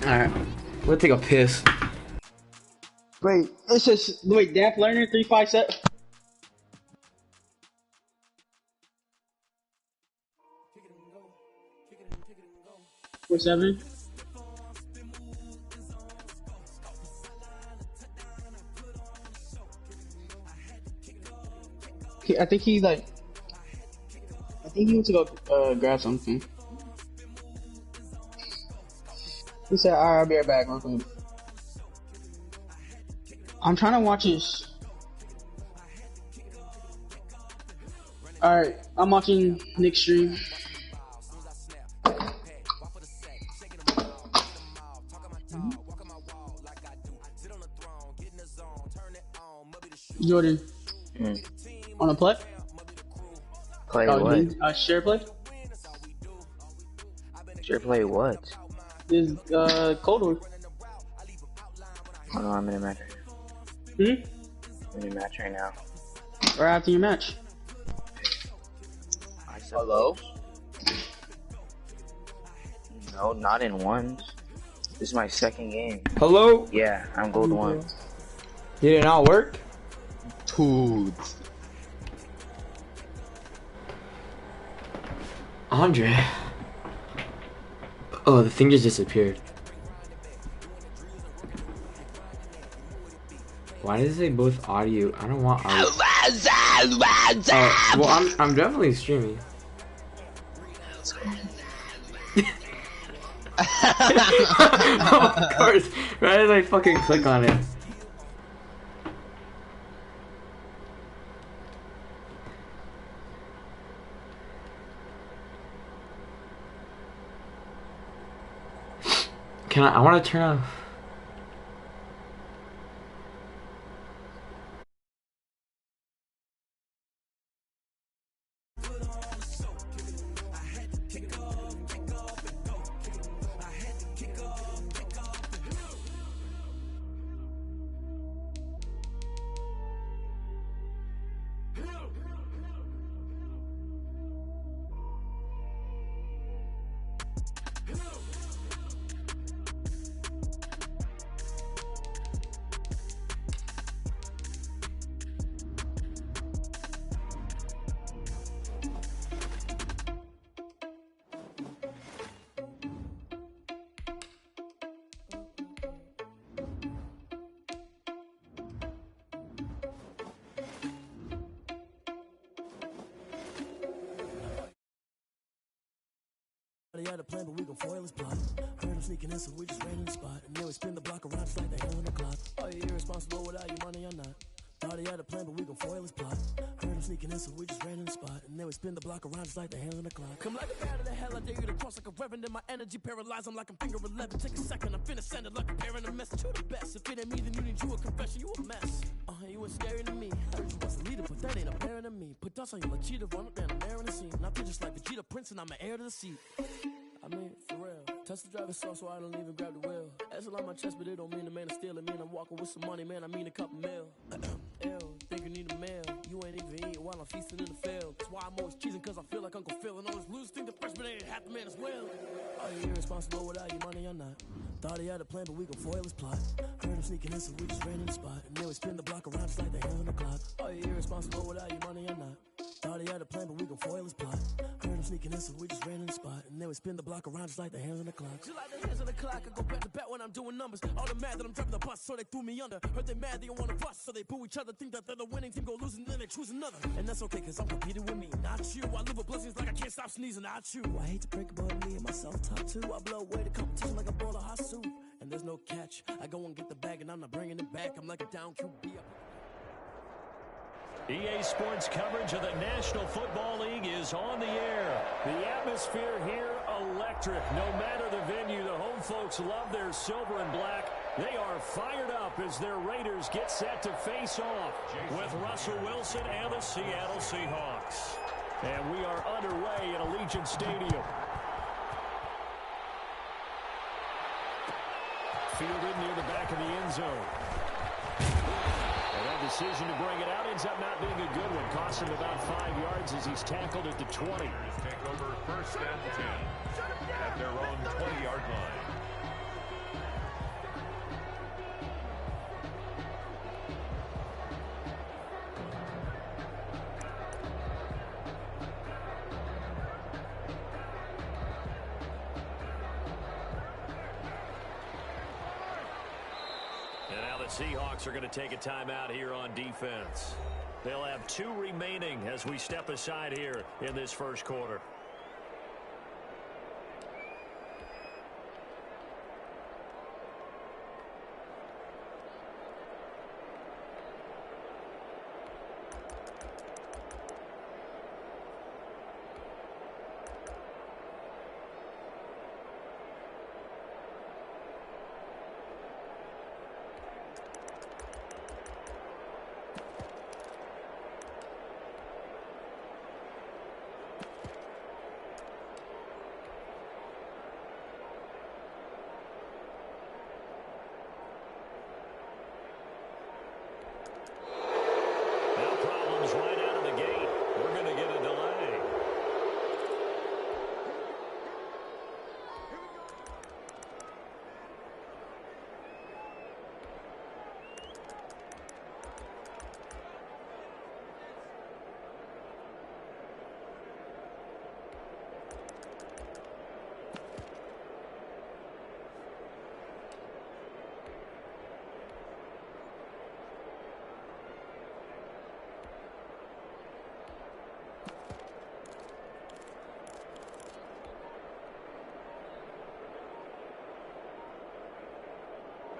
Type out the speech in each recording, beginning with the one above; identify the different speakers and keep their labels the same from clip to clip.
Speaker 1: Alright. We'll take a piss.
Speaker 2: Wait, it's just wait. Daph Learner 357. 47. I think he like. I think he went to go grab something. He said, "Alright, I'll be right back, real quick." I'm trying to watch his. Alright, I'm watching Nick's stream. Jordan. On a play?
Speaker 3: Play what?
Speaker 2: Share play?
Speaker 3: Share play what?
Speaker 2: This Cold War.
Speaker 3: Oh no, I'm in a match.
Speaker 2: Hmm?
Speaker 3: I'm in a match right now.
Speaker 2: Right after your match.
Speaker 3: Hello? No, not in ones. This is my second game.
Speaker 1: Hello?
Speaker 3: Yeah, I'm gold one.
Speaker 1: Did it not work?
Speaker 3: Dude.
Speaker 1: Andre. Oh, the thing just disappeared. Why does it say both audio? I don't want audio. Well, I'm definitely streaming. Of course, right as I fucking click on it. I want to turn off.
Speaker 4: They had a plan, but we gon' foil his plot. Heard him sneaking in, so we just ran in the spot. And then we spin the block around just like the hell in the clock. Are you irresponsible without your money or not? Thought he had a plan, but we gon' foil his plot. Heard him sneaking in, so we just ran in the spot. And then we spin the block around just like the hell in the clock. Come like a bat of the hell, I dare you to cross like a reverend. In my energy paralyzed, I'm like I'm finger 11. Take a second, I'm finna send it like a parent a message. You the best. If it ain't me, then you need you a confession. You a mess. You ain't scary to me. I heard you was a leader, but that ain't apparent to me. Put dust on you like cheetah, run up down the air in the scene. And I feel just like Vegeta Prince, and I'm an heir to the seat. I mean, for real. Touch the driver's soft, so I don't even grab the wheel. That's on my chest, but it don't mean the man is stealing. Mean I'm walking with some money, man. I mean a couple mil. Ew, think you need a meal. You ain't even eating while I'm feasting in the field. That's why I'm always cheesing, cause I feel like Uncle Phil. And always lose, think the freshman ain't half the man as well. Are you irresponsible without your money or not? Thought he had a plan, but we gon' foil his plot. Heard him sneaking in, so we just ran in the spot. And then we spin the block around just like the hell in the clock. Are you irresponsible without your money or not? Thought he had a plan, but we gon' foil his plot. Heard him sneaking in, so we just ran in the spot. And then we spin the block around just like the hands on the clock. Just like the hands on the clock, I go back to back when I'm doing numbers. All the mad that I'm driving the bus, so they threw me under. Heard they mad, they don't wanna bust, so they boo each other. Think that they're the winning team, go losing, then they choose another. And that's okay, cause I'm competing with me, not you. I live with blessings like I can't stop sneezing, not you. I hate to break it, but me and myself top two. I blow away the competition like I brought a hot soup. And there's no catch. I go and get the bag, and I'm not bringing it back. I'm like a down QB.
Speaker 5: EA Sports coverage of the National Football League is on the air. The atmosphere here, electric. No matter the venue, the home folks love their silver and black. They are fired up as their Raiders get set to face off with Russell Wilson and the Seattle Seahawks. And we are underway at Allegiant Stadium. Fielded near the back of the end zone. And that decision to bring it out ends up not being a good one. Cost him about 5 yards as he's tackled at the 20.
Speaker 6: Take over 1st and 10 at their own 20-yard line.
Speaker 5: Seahawks are going to take a timeout here on defense. They'll have 2 remaining as we step aside here in this first quarter.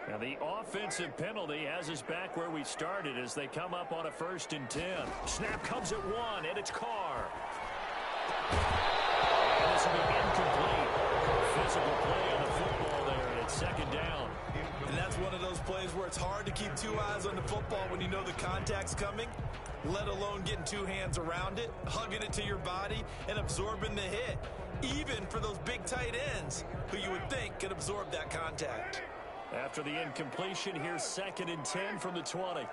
Speaker 5: Now the offensive penalty has us back where we started as they come up on a 1st and 10. Snap comes at 1, and it's Carr. And this will be incomplete. Physical play on the football there, and it's 2nd down.
Speaker 6: And that's one of those plays where it's hard to keep 2 eyes on the football when you know the contact's coming, let alone getting 2 hands around it, hugging it to your body, and absorbing the hit. Even for those big tight ends who you would think could absorb that contact.
Speaker 5: After the incompletion, here's 2nd and 10 from the 20.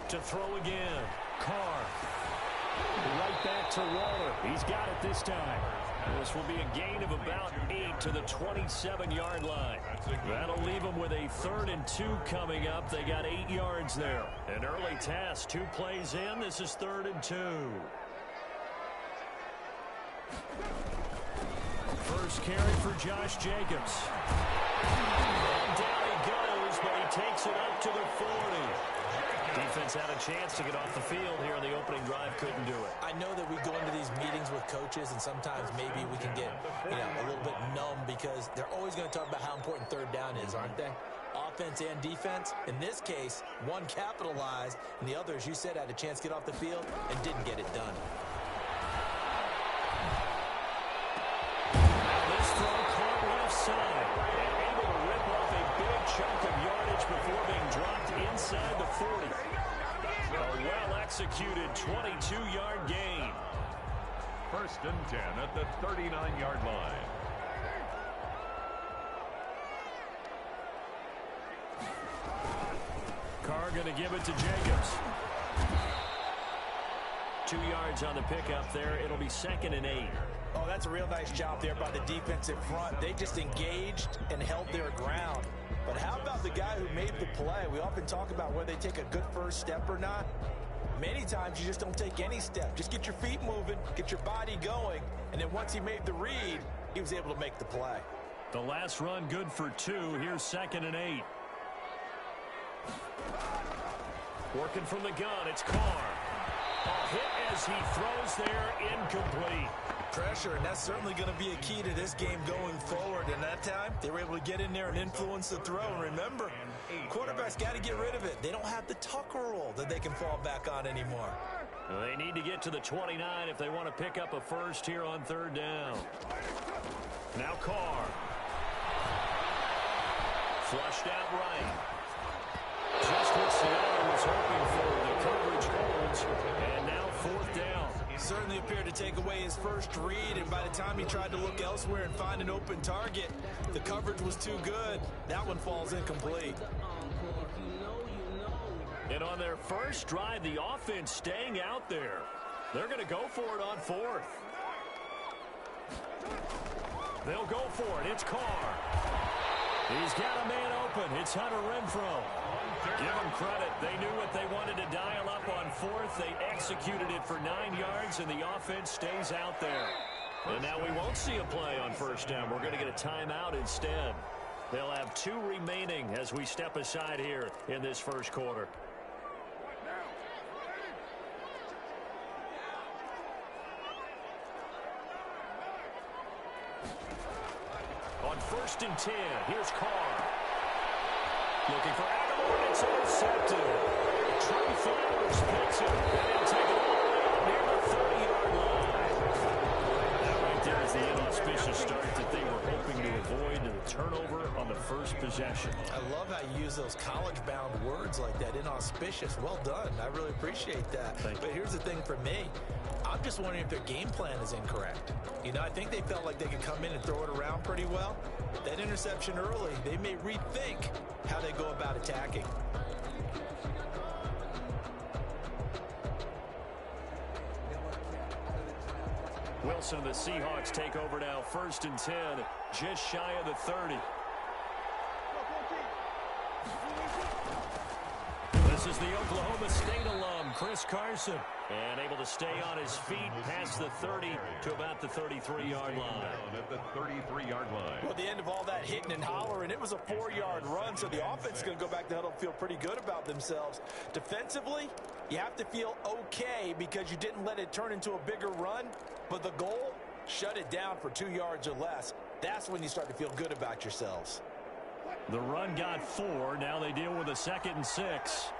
Speaker 5: To throw again. Carr. Right back to Waller. He's got it this time. This will be a gain of about 8 to the 27-yard line. That'll leave them with a 3rd and 2 coming up. They got 8 yards there. An early task. 2 plays in. This is 3rd and 2. First carry for Josh Jacobs. And down he goes, but he takes it up to the 40. Defense had a chance to get off the field here on the opening drive, couldn't do it.
Speaker 6: I know that we go into these meetings with coaches, and sometimes maybe we can get a little bit numb because they're always going to talk about how important 3rd down is, aren't they? Offense and defense. In this case, one capitalized, and the other, as you said, had a chance to get off the field and didn't get it done.
Speaker 5: Side, and able to rip off a big chunk of yardage before being dropped inside the 40. A well-executed 22-yard gain.
Speaker 7: 1st and 10 at the 39-yard line.
Speaker 5: Carr going to give it to Jacobs. 2 yards on the pickup there. It'll be 2nd and 8.
Speaker 6: Oh, that's a real nice job there by the defensive front. They just engaged and held their ground. But how about the guy who made the play? We often talk about whether they take a good first step or not. Many times you just don't take any step. Just get your feet moving, get your body going, and then once he made the read, he was able to make the play.
Speaker 5: The last run good for 2. Here's 2nd and 8. Working from the gun, it's Carr. A hit as he throws there, incomplete.
Speaker 6: Pressure, and that's certainly going to be a key to this game going forward. And that time, they were able to get in there and influence the throw. And remember, quarterbacks got to get rid of it. They don't have the Tucker rule that they can fall back on anymore.
Speaker 5: They need to get to the 29 if they want to pick up a first here on 3rd down. Now Carr. Flushed out right. Just what Seattle was hoping for. The coverage holds, and now 4th down.
Speaker 6: He certainly appeared to take away his first read, and by the time he tried to look elsewhere and find an open target, the coverage was too good. That one falls incomplete.
Speaker 5: And on their first drive, the offense staying out there. They're going to go for it on 4th. They'll go for it. It's Carr. He's got a man open. It's Hunter Renfrow. Give them credit. They knew what they wanted to dial up on 4th. They executed it for 9 yards, and the offense stays out there. And now we won't see a play on first down. We're going to get a timeout instead. They'll have 2 remaining as we step aside here in this first quarter. On 1st and 10, here's Carr. Looking for Aguilar. It's intercepted. Trey Flowers picks it, and he'll take it all the way out near the 30-yard line. That right there is the inauspicious start that they were hoping to avoid, and the turnover on the first possession.
Speaker 6: I love how you use those college-bound words like that, inauspicious. Well done. I really appreciate that. But here's the thing for me. I'm just wondering if their game plan is incorrect. You know, I think they felt like they could come in and throw it around pretty well. That interception early, they may rethink how they go about attacking.
Speaker 5: Wilson and the Seahawks take over now, 1st and 10, just shy of the 30. This is the Oklahoma State alum, Chris Carson, and able to stay on his feet past the 30 to about the 33-yard line.
Speaker 7: At the 33-yard line.
Speaker 6: Well, at the end of all that hitting and hollering, it was a 4-yard run, so the offense is going to go back to huddle and feel pretty good about themselves. Defensively, you have to feel okay because you didn't let it turn into a bigger run, but the goal, shut it down for 2 yards or less. That's when you start to feel good about yourselves.
Speaker 5: The run got 4. Now they deal with a 2nd and 6.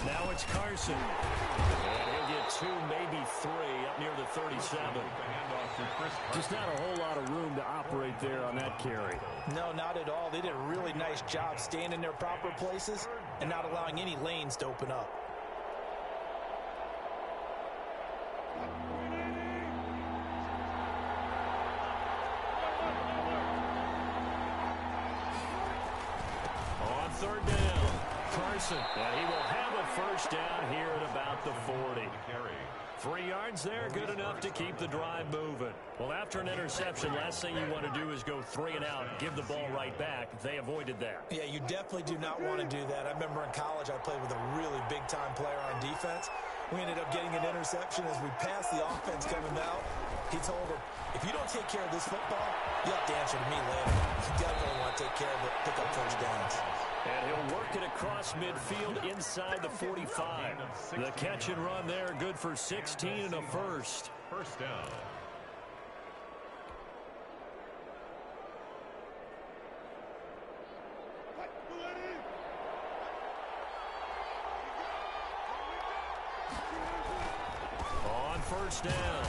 Speaker 5: Now it's Carson. And he'll get 2, maybe 3 up near the 37. Just not a whole lot of room to operate there on that carry.
Speaker 6: No, not at all. They did a really nice job staying in their proper places and not allowing any lanes to open up. On 3rd down, Carson, and he will have a first down here at about the 40. 3 yards there, good enough to keep the drive moving. Well, after an interception, last thing you want to do is go 3 and out, give the ball right back. They avoided that. Yeah, you definitely do not want to do that. I remember in college I played with a really big-time player on defense. We ended up getting an interception as we passed the offense coming out. He told him, if you don't take care of this football, you'll have to answer to me later. You definitely want to take care of it, pick up first downs.
Speaker 5: And he'll work it across midfield inside the 45. The catch and run there, good for 16 and a first.
Speaker 7: First down.
Speaker 5: On first down,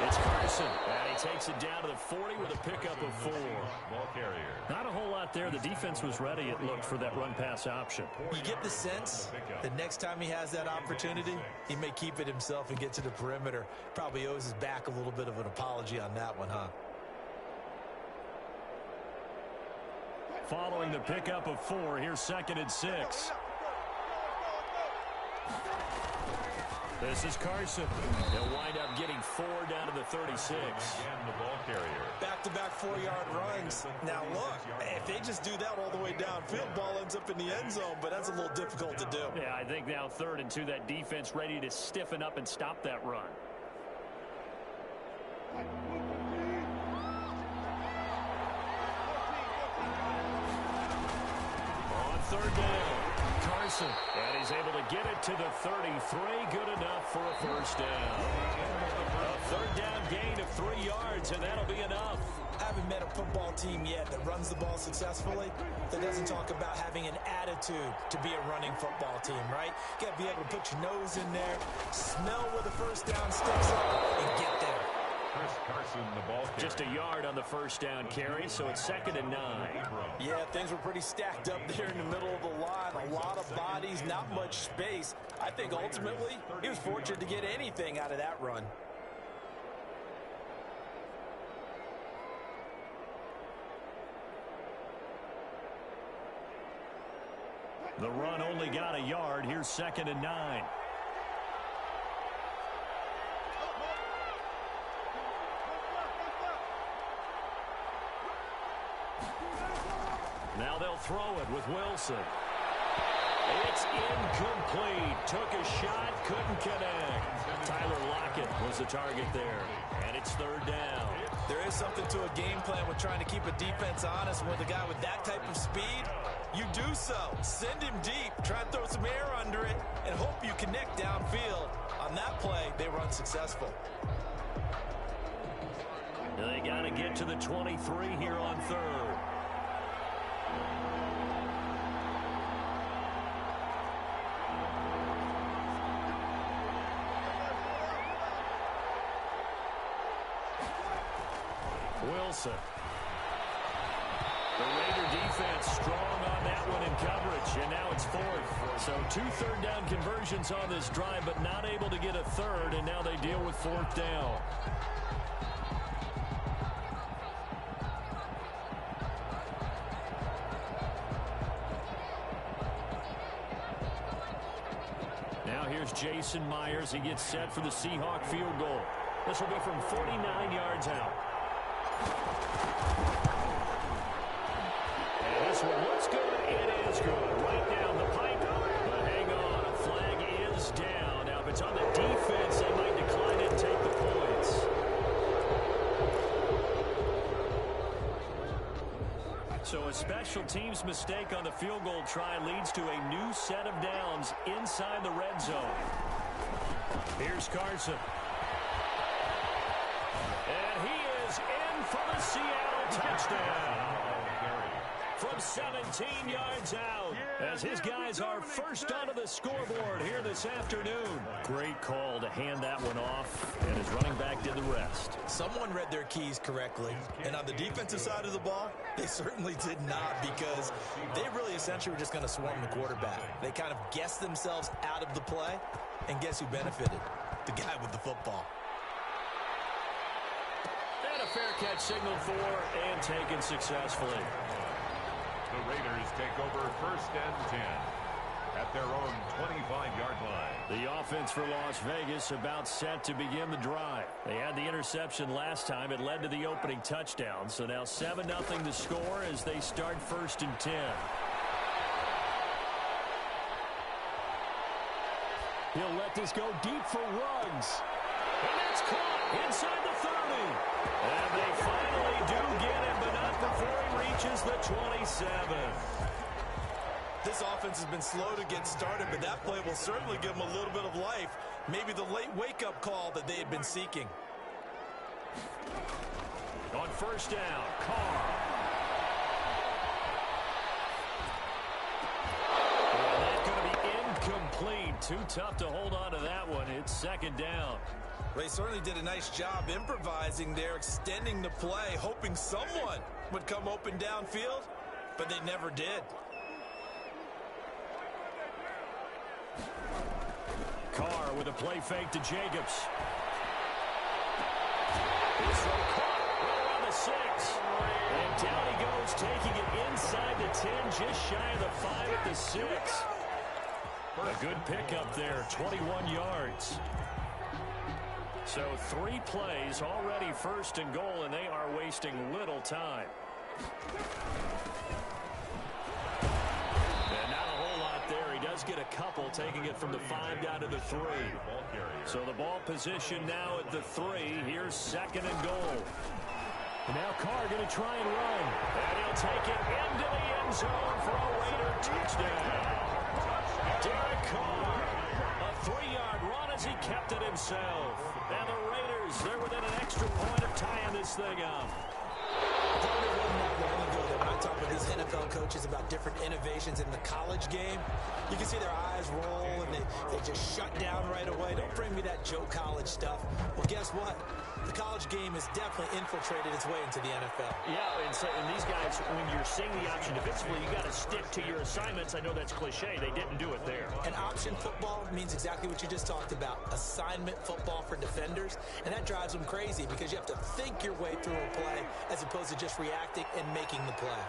Speaker 5: it's Carson, and he takes it down to the 40 with a pickup of 4.
Speaker 7: Ball carrier.
Speaker 5: Not a whole lot there. The defense was ready, it looked, for that run-pass option.
Speaker 6: You get the sense the next time he has that opportunity, he may keep it himself and get to the perimeter. Probably owes his back a little bit of an apology on that one, huh?
Speaker 5: Following the pickup of 4, here's 2nd and 6. This is Carson. He'll wind up getting 4 down to the 36.
Speaker 7: Again, the ball carrier.
Speaker 6: Back-to-back 4-yard runs. Now, look, if they just do that all the way downfield, ball ends up in the end zone, but that's a little difficult to do.
Speaker 5: Yeah, I think now 3rd and 2, that defense ready to stiffen up and stop that run. On 3rd down, Carson, and he's able to get it to the 33, good enough for a first down. A 3rd down gain of 3 yards, and that'll be enough.
Speaker 6: I haven't met a football team yet that runs the ball successfully that doesn't talk about having an attitude to be a running football team, right? You got to be able to put your nose in there, smell where the first down sticks up, and get there.
Speaker 7: Chris Carson, the ball carrier.
Speaker 5: Just a yard on the first down carry, so it's 2nd and 9.
Speaker 6: Yeah, things were pretty stacked up there in the middle of the line. A lot of bodies, not much space. I think ultimately he was fortunate to get anything out of that run.
Speaker 5: The run only got a yard. Here's 2nd and 9. Now they'll throw it with Wilson. It's incomplete. Took a shot, couldn't connect. Tyler Lockett was the target there. And it's third down.
Speaker 6: There is something to a game plan with trying to keep a defense honest. With a guy with that type of speed, you do so. Send him deep. Try and throw some air under it and hope you connect downfield. On that play, they were unsuccessful.
Speaker 5: They got to get to the 23 here on third. Wilson. The Raider defense strong on that one in coverage, and now it's fourth. So 2 third-down conversions on this drive, but not able to get a third, and now they deal with fourth down. Now here's Jason Myers. He gets set for the Seahawk field goal. This will be from 49 yards out. And this one looks good. It is good. Right down the pipe. But hang on. A flag is down. Now, if it's on the defense, they might decline it and take the points. So a special teams mistake on the field goal try leads to a new set of downs inside the red zone. Here's Carson. And he is in for the Seattle touchdown. From 17 yards out, as his guys are first onto the scoreboard here this afternoon. Great call to hand that one off, and his running back did the rest.
Speaker 6: Someone read their keys correctly, and on the defensive side of the ball, they certainly did not, because they really essentially were just going to swarm the quarterback. They kind of guessed themselves out of the play, and guess who benefited? The guy with the football.
Speaker 5: And a fair catch signaled for and taken successfully.
Speaker 7: The Raiders take over first and 10 at their own 25-yard line.
Speaker 5: The offense for Las Vegas about set to begin the drive. They had the interception last time. It led to the opening touchdown. So now 7-0 to score as they start first and 10. He'll let this go deep for Ruggs. And that's caught inside the 30. And they finally do get it, but not before he reaches the 27.
Speaker 6: This offense has been slow to get started, but that play will certainly give them a little bit of life. Maybe the late wake-up call that they had been seeking.
Speaker 5: On first down, Carr. And that's going to be incomplete. Too tough to hold on to that one. It's second down.
Speaker 6: They certainly did a nice job improvising there, extending the play, hoping someone would come open downfield, but they never did.
Speaker 5: Carr with a play fake to Jacobs. This one caught right around the 6. And down he goes, taking it inside the 10, just shy of the 5 at the 6. A good pickup there, 21 yards. So 3 plays already first and goal, and they are wasting little time. And not a whole lot there. He does get a couple, taking it from the 5 down to the 3. So the ball position now at the 3. Here's second and goal. And now Carr going to try and run. And he'll take it into the end zone for a Raider touchdown. Derek Carr, a 3-yard run as he kept it himself. And the Raiders, they're within an extra point of tying this thing up.
Speaker 6: When I talk with these NFL coaches about different innovations in the college game, you can see their eyes roll and they just shut down right away. Don't bring me that Joe College stuff. Well, guess what? The college game has definitely infiltrated its way into the NFL.
Speaker 5: Yeah, and these guys, when you're seeing the option defensively, you got to stick to your assignments. I know that's cliche. They didn't do it there.
Speaker 6: And option football means exactly what you just talked about, assignment football for defenders. And that drives them crazy because you have to think your way through a play as opposed to just reacting and making the play.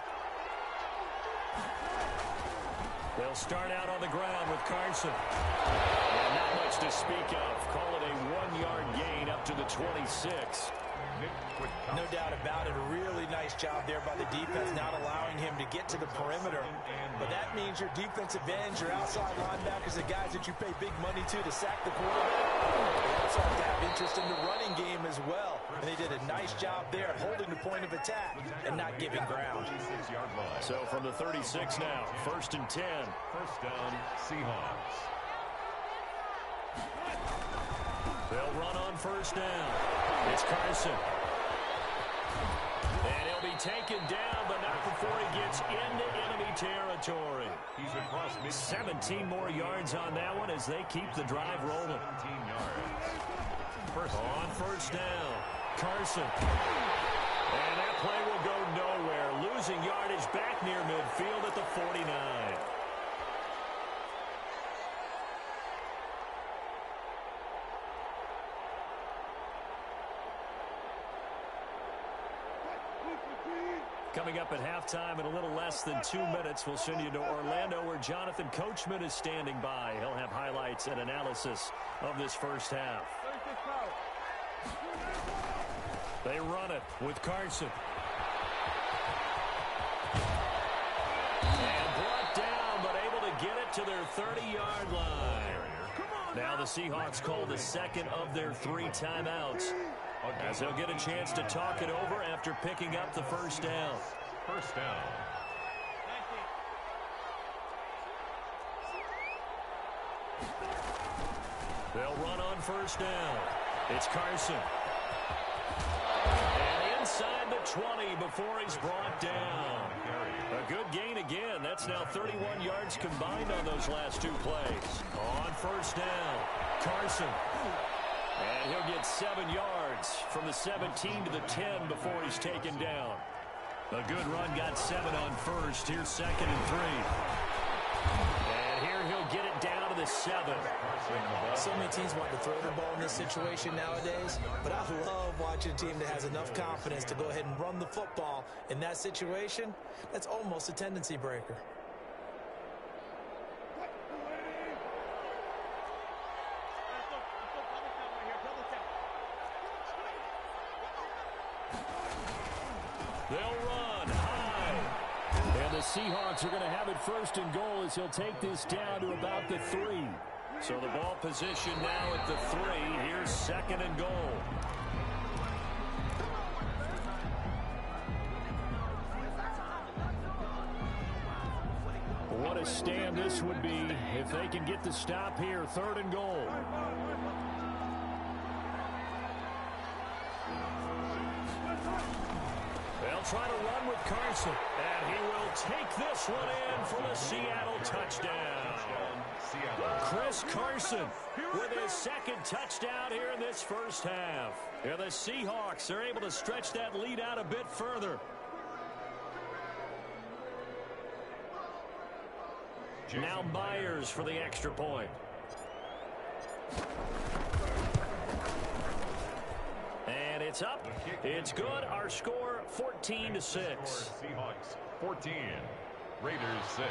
Speaker 5: They'll start out on the ground with Carson. And not much much to speak of. Call it a 1-yard gain up to the 26.
Speaker 6: No doubt about it. A really nice job there by the defense, not allowing him to get to the perimeter. But that means your defensive ends, your outside linebackers, the guys that you pay big money to sack the quarterback, they also have to have interest in the running game as well. And they did a nice job there holding the point of attack and not giving ground.
Speaker 5: So from the 36 now, 1st and 10.
Speaker 7: First down, Seahawks.
Speaker 5: They'll run on 1st down. It's Carson. And he'll be taken down, but not before he gets into enemy territory.
Speaker 7: He's across
Speaker 5: 17 more yards on that one as they keep the drive rolling.
Speaker 7: 17 yards.
Speaker 5: On 1st down, Carson. And that play will go nowhere. Losing yardage back near midfield at the 49. Coming up at halftime in a little less than 2 minutes, we'll send you to Orlando where Jonathan Coachman is standing by. He'll have highlights and analysis of this first half. They run it with Carson. And brought down, but able to get it to their 30-yard line. Now the Seahawks call the second of their 3 timeouts, as they'll get a chance to talk it over after picking up the first down.
Speaker 7: First down.
Speaker 5: They'll run on 1st down. It's Carson. And inside the 20 before he's brought down. A good gain again. That's now 31 yards combined on those last 2 plays. On 1st down, Carson. And he'll get 7 yards from the 17 to the 10 before he's taken down. A good run, got 7 on 1st. Here's 2nd and 3. And here he'll get it down to the 7.
Speaker 6: So many teams want to throw the ball in this situation nowadays, but I love watching a team that has enough confidence to go ahead and run the football in that situation. That's almost a tendency breaker.
Speaker 5: They'll run high. And the Seahawks are going to have it 1st and goal as he'll take this down to about the 3. So the ball position now at the 3. Here's 2nd and goal. What a stand this would be if they can get the stop here. 3rd and goal. They'll try to run with Carson, and he will take this one in for the Seattle touchdown. Chris Carson with his 2nd touchdown here in this first half. And the Seahawks are able to stretch that lead out a bit further. Now Myers for the extra point. And it's up. It's good. Our score 14-6.
Speaker 7: Seahawks 14. Raiders 6.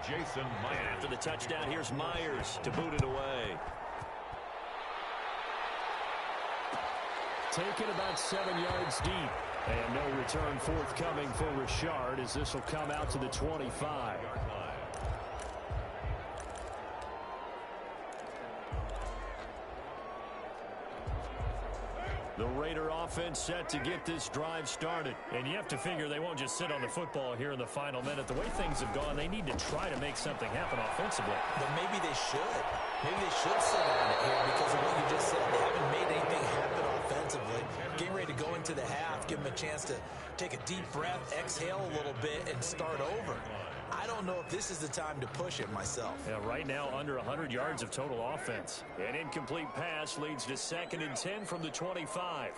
Speaker 7: Jason Myers.
Speaker 5: After the touchdown, here's Myers to boot it away. Taken about 7 yards deep. And no return forthcoming for Richard as this will come out to the 25. The Raider offense set to get this drive started. And you have to figure they won't just sit on the football here in the final minute. The way things have gone, they need to try to make something happen offensively.
Speaker 6: But maybe they should. Maybe they should sit on it here because of what you just said. They haven't made anything happen offensively. Getting ready to go into the half, give them a chance to take a deep breath, exhale a little bit, and start over. I don't know if this is the time to push it myself.
Speaker 5: Yeah, right now under 100 yards of total offense. An incomplete pass leads to 2nd and 10 from the 25.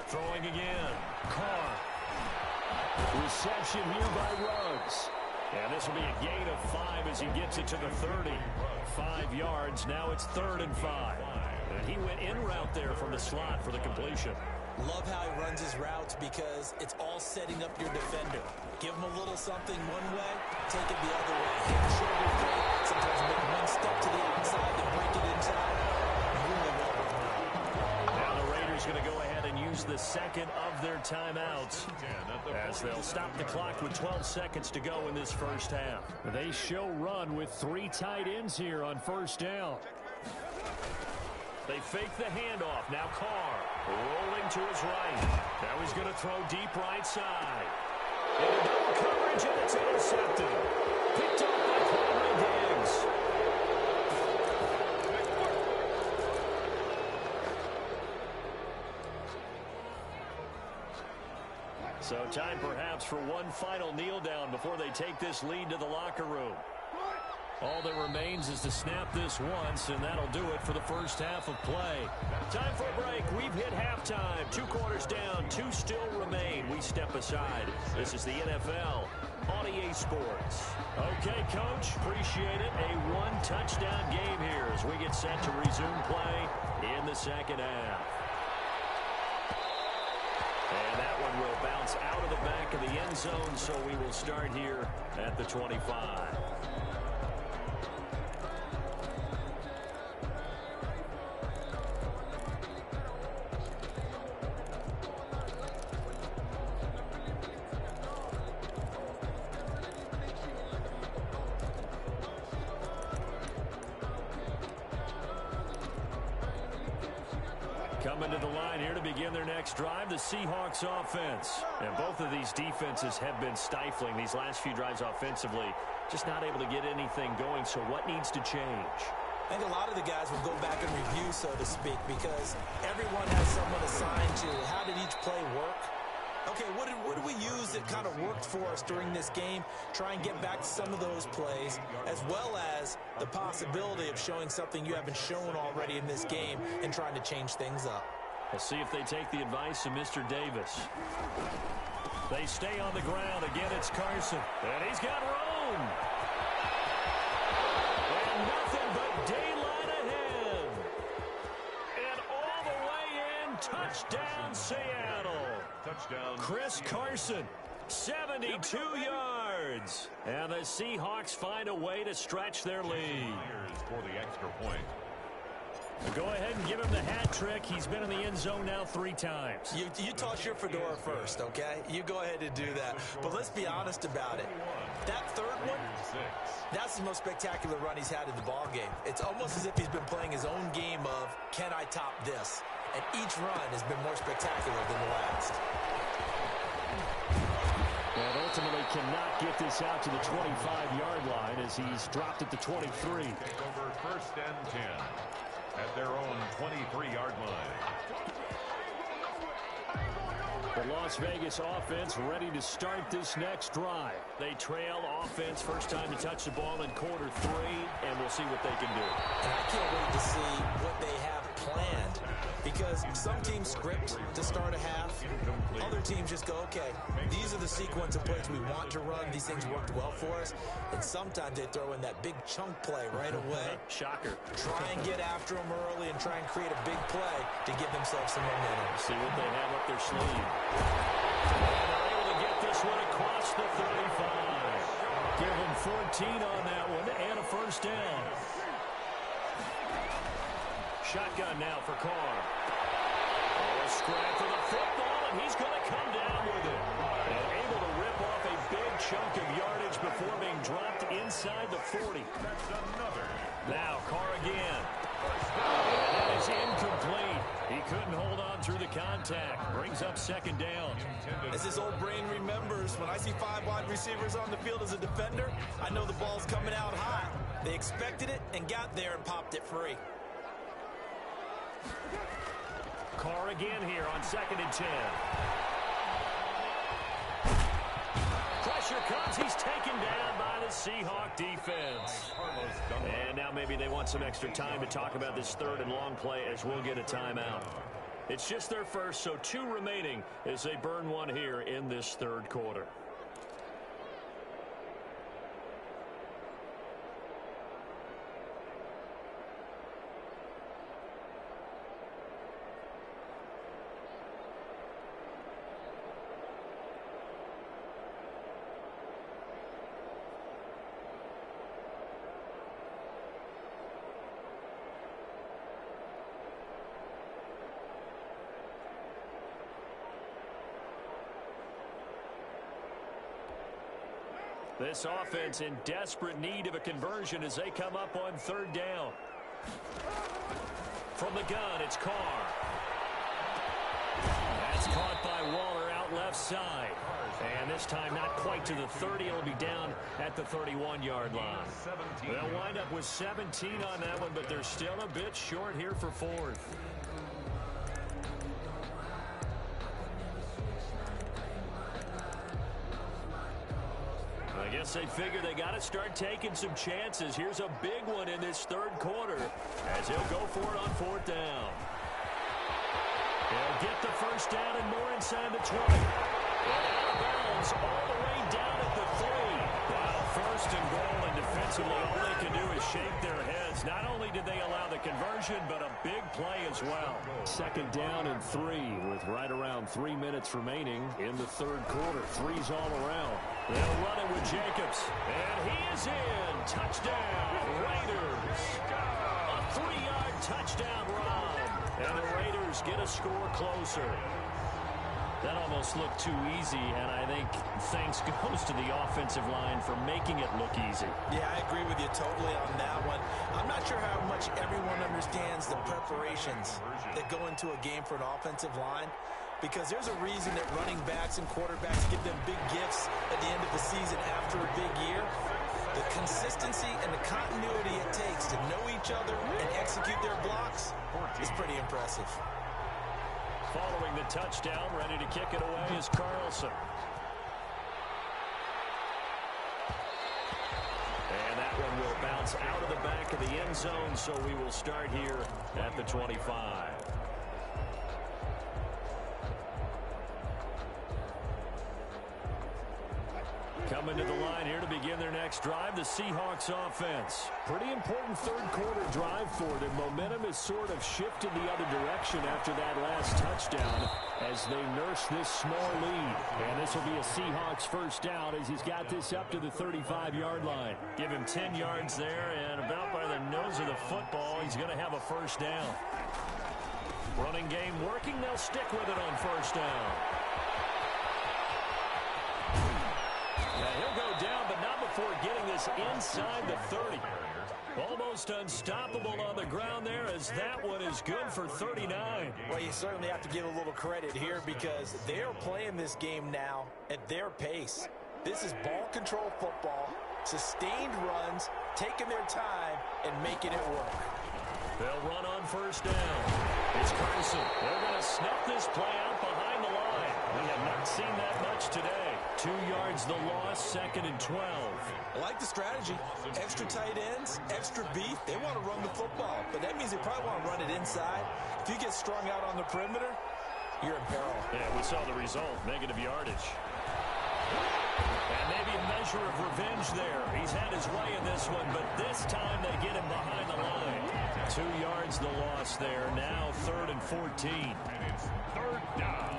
Speaker 5: Throwing again. Carr. Reception here by Ruggs. And this will be a gain of 5 as he gets it to the 30. 5 yards. Now it's 3rd and 5. And he went in route there from the slot for the completion.
Speaker 6: Love how he runs his routes because it's all setting up your defender. Give him a little something one way, take it the other way. Hit the shoulder fake, sometimes make one step to the outside, then break it inside. Really well run.
Speaker 5: Now the Raiders going to go ahead and use the second of their timeouts as they'll stop the clock with 12 seconds to go in this first half. They show run with 3 tight ends here on first down. They fake the handoff. Now Carr rolling to his right. Now he's going to throw deep right side. Into double coverage, and it's intercepted. Picked up by Quandre Diggs. So time perhaps for one final kneel down before they take this lead to the locker room. All that remains is to snap this once, and that'll do it for the first half of play. Time for a break. We've hit halftime. 2 quarters down, 2 still remain. We step aside. This is the NFL on EA Sports. Okay, Coach, appreciate it. A 1-touchdown game here as we get set to resume play in the second half. And that one will bounce out of the back of the end zone, so we will start here at the 25. Coming to the line here to begin their next drive, the Seahawks offense. And both of these defenses have been stifling these last few drives offensively. Just not able to get anything going, so what needs to change?
Speaker 6: I think a lot of the guys will go back and review, so to speak, because everyone has someone assigned to how did each play work. Okay, what did we use that kind of worked for us during this game? Try and get back to some of those plays, as well as the possibility of showing something you haven't shown already in this game and trying to change things up.
Speaker 5: We'll see if they take the advice of Mr. Davis. They stay on the ground. Again, it's Carson. And he's got room. And nothing but daylight ahead. And all the way in, touchdown Seattle.
Speaker 7: Touchdown.
Speaker 5: Chris Carson, 72 yards. And the Seahawks find a way to stretch their lead.
Speaker 7: For the extra point.
Speaker 5: Go ahead and give him the hat trick. He's been in the end zone now 3 times.
Speaker 6: You toss your fedora first, okay? You go ahead and do that. But let's be honest about it. That third one, that's the most spectacular run he's had in the ballgame. It's almost as if he's been playing his own game of, can I top this? And each run has been more spectacular than the last.
Speaker 5: And ultimately cannot get this out to the 25-yard line as he's dropped at the 23.
Speaker 7: Take over first and 10 at their own 23-yard line.
Speaker 5: The Las Vegas offense ready to start this next drive. They trail offense, first time to touch the ball in quarter 3, and we'll see what they can do.
Speaker 6: And I can't wait to see what they have planned, because some teams script to start a half. Other teams just go, okay, these are the sequence of plays we want to run. These things worked well for us. And sometimes they throw in that big chunk play right away.
Speaker 5: Shocker.
Speaker 6: Try and get after them early and try and create a big play to give themselves some momentum.
Speaker 5: See what they have up their sleeve. And they're able to get this one across the 35. Give them 14 on that one and a first down. Shotgun now for Carr. Oh, a scrap for the football, and he's going to come down with it. And able to rip off a big chunk of yardage before being dropped inside the 40.
Speaker 7: That's another.
Speaker 5: Now Carr again. And that is incomplete. He couldn't hold on through the contact. Brings up second down.
Speaker 6: As his old brain remembers, when I see 5 wide receivers on the field as a defender, I know the ball's coming out hot. They expected it and got there and popped it free.
Speaker 5: Carr again here on 2nd and 10. Pressure comes. He's taken down by the Seahawk defense. And now maybe they want some extra time to talk about this 3rd and long play as we'll get a timeout. It's just their first, so 2 remaining as they burn one here in this 3rd quarter. This offense in desperate need of a conversion as they come up on third down. From the gun, it's Carr. That's caught by Waller out left side. And this time not quite to the 30. It'll be down at the 31-yard line. They'll wind up with 17 on that one, but they're still a bit short here for fourth. I guess they figure they got to start taking some chances. Here's a big one in this third quarter as he'll go for it on fourth down. They'll get the first down and more inside the 20. And out of bounds all the way down at the 3. Wow, first and goal, and defensively all they can do is shake their heads. Not only did they allow the conversion, but a big play as well. Second down and 3 with right around 3 minutes remaining in the third quarter. Threes all around. They'll run it with Jacobs. And he is in. Touchdown, Raiders. A 3-yard touchdown run. And the Raiders get a score closer. That almost looked too easy, and I think thanks goes to the offensive line for making it look easy.
Speaker 6: Yeah, I agree with you totally on that one. I'm not sure how much everyone understands the preparations that go into a game for an offensive line, because there's a reason that running backs and quarterbacks give them big gifts at the end of the season after a big year. The consistency and the continuity it takes to know each other and execute their blocks is pretty impressive.
Speaker 5: Following the touchdown, ready to kick it away is Carlson. And that one will bounce out of the back of the end zone, so we will start here at the 25. Coming to the line here to begin their next drive, the Seahawks offense. Pretty important third quarter drive for them. Momentum has sort of shifted the other direction after that last touchdown as they nurse this small lead. And this will be a Seahawks first down as he's got this up to the 35-yard line. Give him 10 yards there, and about by the nose of the football, he's going to have a first down. Running game working. They'll stick with it on first down. He'll go down, but not before getting this inside the 30. Almost unstoppable on the ground there, as that one is good for 39.
Speaker 6: Well, you certainly have to give a little credit here because they're playing this game now at their pace. This is ball control football, sustained runs, taking their time, and making it work.
Speaker 5: They'll run on first down. It's Carson. They're going to snuff this play out behind the line. We have not seen that much today. 2 yards the loss, second and 12.
Speaker 6: I like the strategy. Extra tight ends, extra beef. They want to run the football, but that means they probably want to run it inside. If you get strung out on the perimeter, you're in peril.
Speaker 5: Yeah, we saw the result, negative yardage. And maybe a measure of revenge there. He's had his way in this one, but this time they get him behind the line. 2 yards the loss there. Now third and 14.
Speaker 7: And it's third down.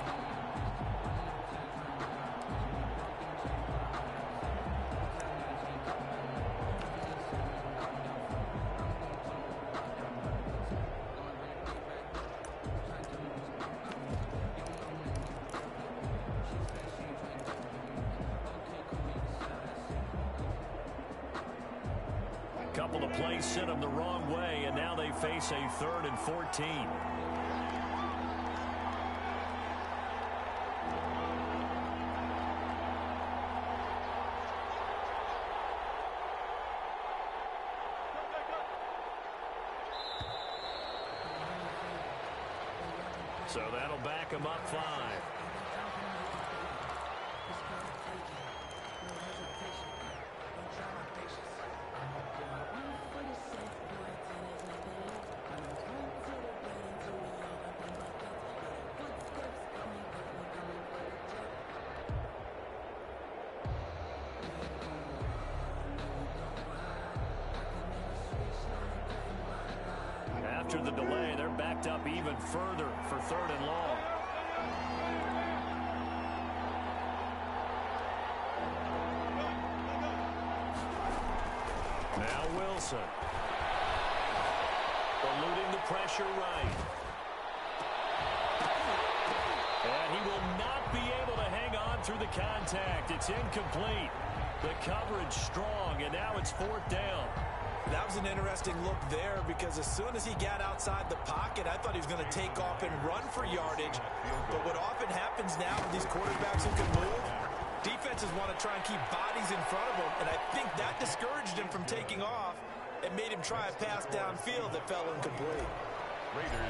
Speaker 5: Couple of plays sent them the wrong way, and now they face a third and 14. So that'll back them up 5. After the delay, they're backed up even further for third and long. Now Wilson. Eluding the pressure right. And he will not be able to hang on through the contact. It's incomplete. The coverage strong, and now it's 4th down.
Speaker 6: That was an interesting look there because as soon as he got outside the pocket, I thought he was going to take off and run for yardage. But what often happens now with these quarterbacks who can move, defenses want to try and keep bodies in front of them, and I think that discouraged him from taking off and made him try a pass downfield that fell incomplete.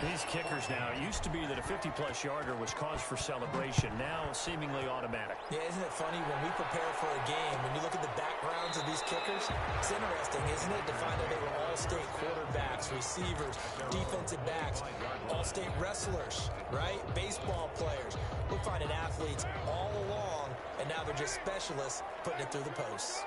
Speaker 5: These kickers now, it used to be that a 50-plus yarder was cause for celebration. Now, seemingly automatic.
Speaker 6: Yeah, isn't it funny when we prepare for a game, when you look at the backgrounds of these kickers, it's interesting, isn't it, to find out they were all-state quarterbacks, receivers, defensive backs, all-state wrestlers, right? Baseball players. We're finding athletes all along, and now they're just specialists putting it through the posts.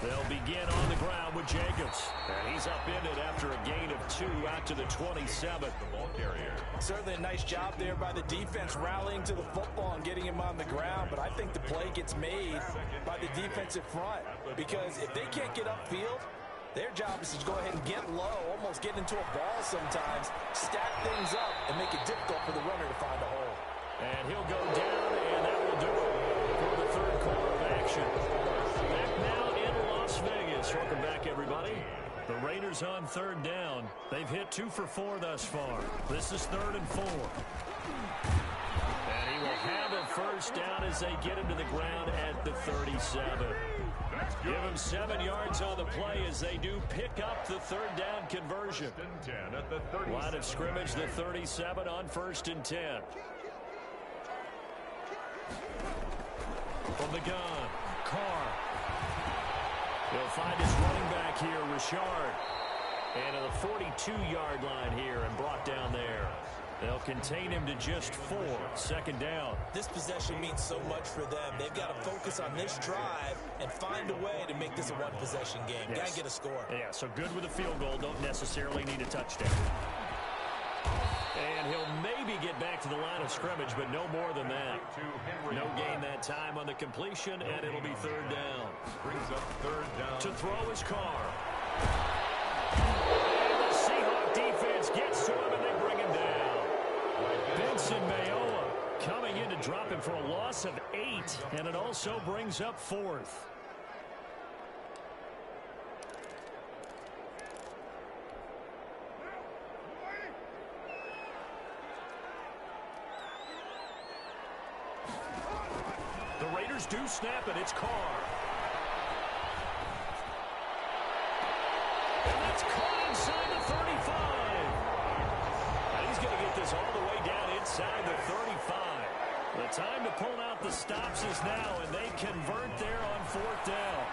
Speaker 5: They'll begin on the ground with Jacobs. And he's upended after a gain of 2 out to the 27th. The ball carrier.
Speaker 6: Certainly a nice job there by the defense rallying to the football and getting him on the ground. But I think the play gets made by the defensive front. Because if they can't get upfield, their job is to go ahead and get low, almost get into a ball sometimes, stack things up, and make it difficult for the runner to find a hole.
Speaker 5: And he'll go down, and that will do it for the 3rd quarter of action. Back now in Las Vegas. Welcome back, everybody. The Raiders on 3rd down. They've hit 2 for 4 thus far. This is 3rd and 4. And he will have a 1st down as they get him to the ground at the 37. Give him 7 yards on the play as they do pick up the 3rd down conversion. Line of scrimmage, the 37 on 1st and 10. From the gun, Carr. He'll find his running back here, Richard. And to the 42-yard line here and brought down there. They'll contain him to just 4. 2nd down.
Speaker 6: This possession means so much for them. They've got to focus on this drive and find a way to make this a one-possession game.
Speaker 5: Yes.
Speaker 6: Got to get a score.
Speaker 5: Yeah, so good with a field goal. Don't necessarily need a touchdown. And he'll maybe get back to the line of scrimmage, but no more than that. No gain that time on the completion, and it'll be 3rd down.
Speaker 7: Brings up 3rd down.
Speaker 5: To throw his Carr. And the Seahawk defense gets to him, and they bring him down. Benson Mayoa coming in to drop him for a loss of 8, and it also brings up 4th. The Raiders do snap it. It's Carr. And that's caught inside the 35. And he's going to get this all the way down inside the 35. The time to pull out the stops is now, and they convert there on 4th down.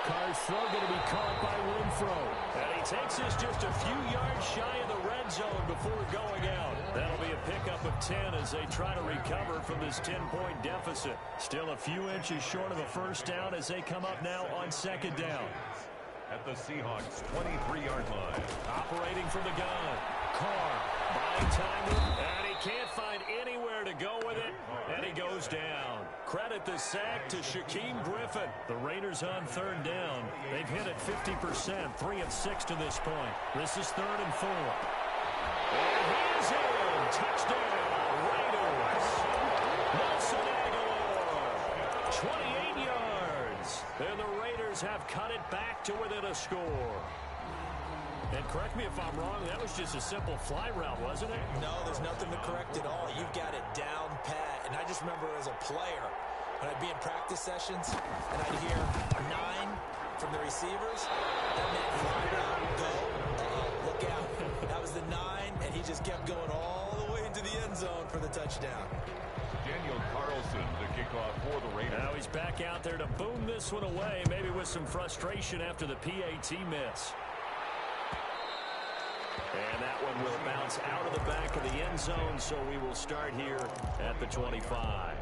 Speaker 5: Carr's throw going to be caught by Renfro. And he takes this just a few yards shy of the red zone before going out. That'll be a pickup of 10 as they try to recover from this 10-point deficit. Still a few inches short of a 1st down as they come up now on 2nd down.
Speaker 7: At the Seahawks' 23-yard line.
Speaker 5: Operating from the gun. Carr buying time, and he can't find anywhere to go with it, and he goes down. Credit the sack to Shaquem Griffin. The Raiders on 3rd down. They've hit it 50%, 3 of 6 to this point. This is 3rd and 4. And he is in. Touchdown, Raiders. Nelson Aguilar, 28 yards. And the Raiders have cut it back to within a score. And correct me if I'm wrong, that was just a simple fly route, wasn't it?
Speaker 6: No, there's nothing to correct at all. You've got it down pat. And I just remember as a player, when I'd be in practice sessions, and I'd hear 9 from the receivers, that meant fly route, go, look out. That was the 9, and he just kept going all the way into the end zone for the touchdown.
Speaker 7: Daniel Carlson to kick off for the Raiders.
Speaker 5: Now he's back out there to boom this one away, maybe with some frustration after the PAT miss. And that one will bounce out of the back of the end zone, so we will start here at the 25.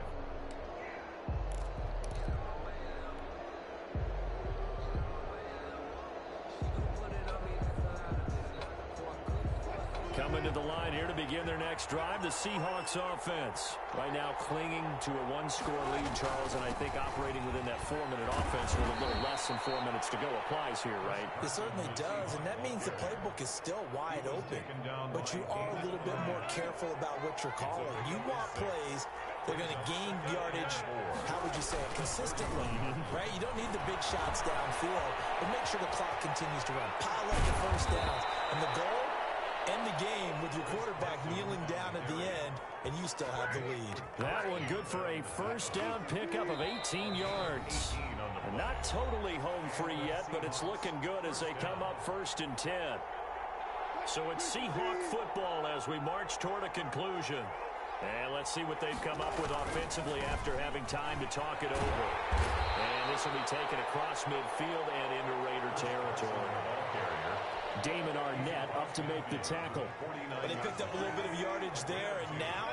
Speaker 5: Coming to the line here to begin their next drive, the Seahawks offense. Right now clinging to a 1-score lead, Charles, and I think operating within that 4-minute offense with a little less than 4 minutes to go applies here, right?
Speaker 6: It certainly does, and that means the playbook is still wide open. But you are a little bit more careful about what you're calling. You want plays They're going to gain yardage, how would you say it, consistently, right? You don't need the big shots downfield, but make sure the clock continues to run. Pile up the first downs. And the goal, end the game with your quarterback kneeling down at the end, and you still have the lead.
Speaker 5: That one good for a first down pickup of 18 yards. Not totally home free yet, but it's looking good as they come up 1st and 10. So it's Seahawk football as we march toward a conclusion. And let's see what they've come up with offensively after having time to talk it over. And this will be taken across midfield and into Raider territory. Damon Arnett up to make the tackle.
Speaker 6: But they picked up a little bit of yardage there, and now,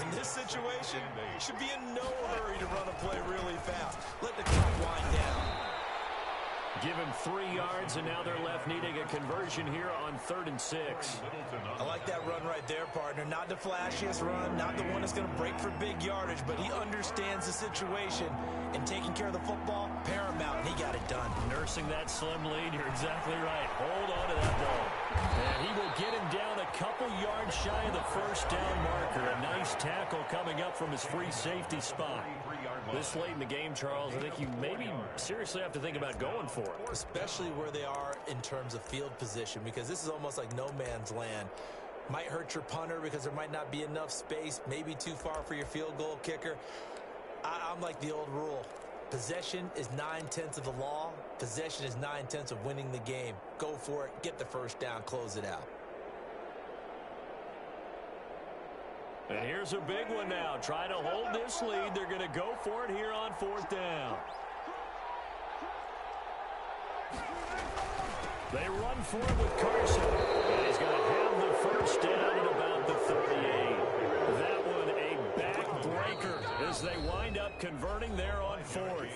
Speaker 6: in this situation, should be in no hurry to run a play really fast. Let the clock wind down.
Speaker 5: Give him 3 yards, and now they're left needing a conversion here on 3rd and 6.
Speaker 6: I like that run right there, partner. Not the flashiest run, not the one that's going to break for big yardage, but he understands the situation, and taking care of the football, paramount, and he got it done.
Speaker 5: Nursing that slim lead, you're exactly right. Hold on to that ball. And he will get him down a couple yards shy of the first down marker. A nice tackle coming up from his free safety spot. This late in the game, Charles, I think you maybe seriously have to think about going for it.
Speaker 6: Especially where they are in terms of field position, because this is almost like no man's land. Might hurt your punter because there might not be enough space, maybe too far for your field goal kicker. I'm like the old rule. Possession is 9/10 of the law. Possession is 9/10 of winning the game. Go for it. Get the first down. Close it out.
Speaker 5: And here's a big one now. Trying to hold this lead. They're going to go for it here on 4th down. They run for it with Carson. And he's going to have the first down at about the 38. That one a backbreaker as they wind up converting there on 4th.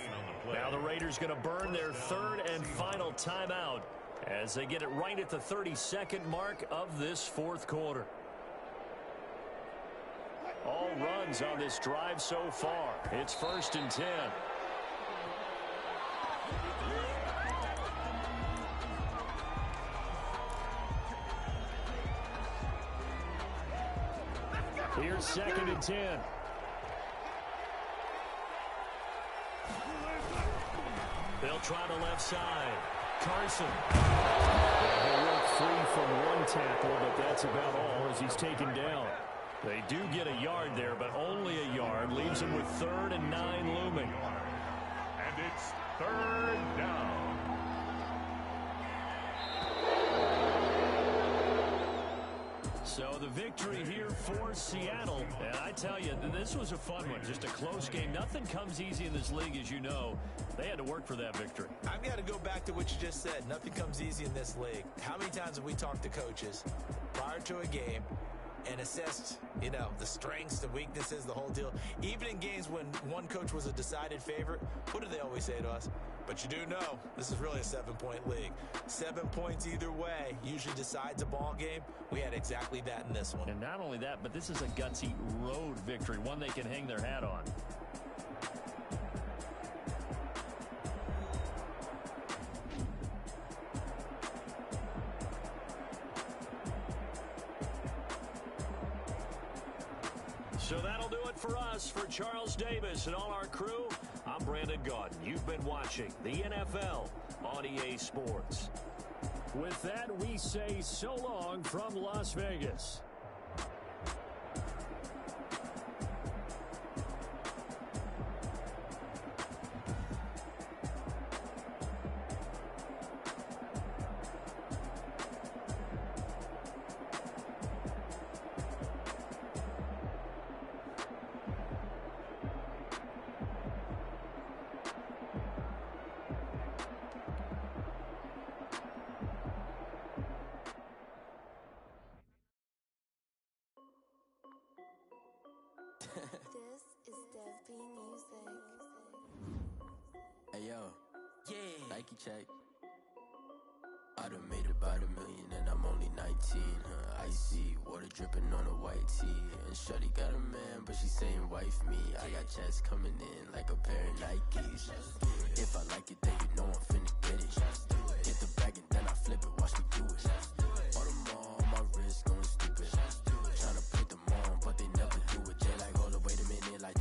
Speaker 5: Now the Raiders going to burn their 3rd and final timeout as they get it right at the 32nd mark of this 4th quarter. All runs on this drive so far. It's 1st and 10. Here's 2nd and 10. They'll try the left side. Carson. He'll work free from one tackle, but that's about all as he's taken down. They do get a yard there, but only a yard. Leaves him with 3rd and 9 looming.
Speaker 7: And it's 3rd down.
Speaker 5: So the victory here for Seattle. And I tell you, this was a fun one. Just a close game. Nothing comes easy in this league, as you know. They had to work for that victory.
Speaker 6: I've got to go back to what you just said. Nothing comes easy in this league. How many times have we talked to coaches prior to a game and assessed, the strengths, the weaknesses, the whole deal? Even in games when one coach was a decided favorite, what do they always say to us? But you do know, this is really a 7-point league. 7 points either way usually decides a ball game. We had exactly that in this one.
Speaker 5: And not only that, but this is a gutsy road victory, one they can hang their hat on. So that'll do it for us. For Charles Davis and all our crew, I'm Brandon Gaudin. You've been watching the NFL on EA Sports. With that, we say so long from Las Vegas.
Speaker 8: This is Dev B Music.
Speaker 9: Hey yo, Nike check. I done made about $1 million and I'm only 19. Icy water dripping on a white tee. And Shorty got a man, but she saying wife me. I got checks coming in like a pair of Nikes. If I like it, then you know I'm finna get it. Get the bag and then I flip it. Watch me do it. All them on my wrist going stupid. Tryna put them on, but they never do it. They like, hold up, wait a minute, like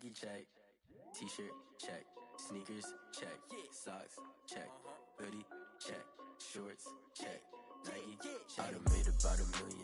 Speaker 9: Nike check. T-shirt check. Sneakers check. Socks check. Hoodie check. Shorts check. Nike. I done made about $1 million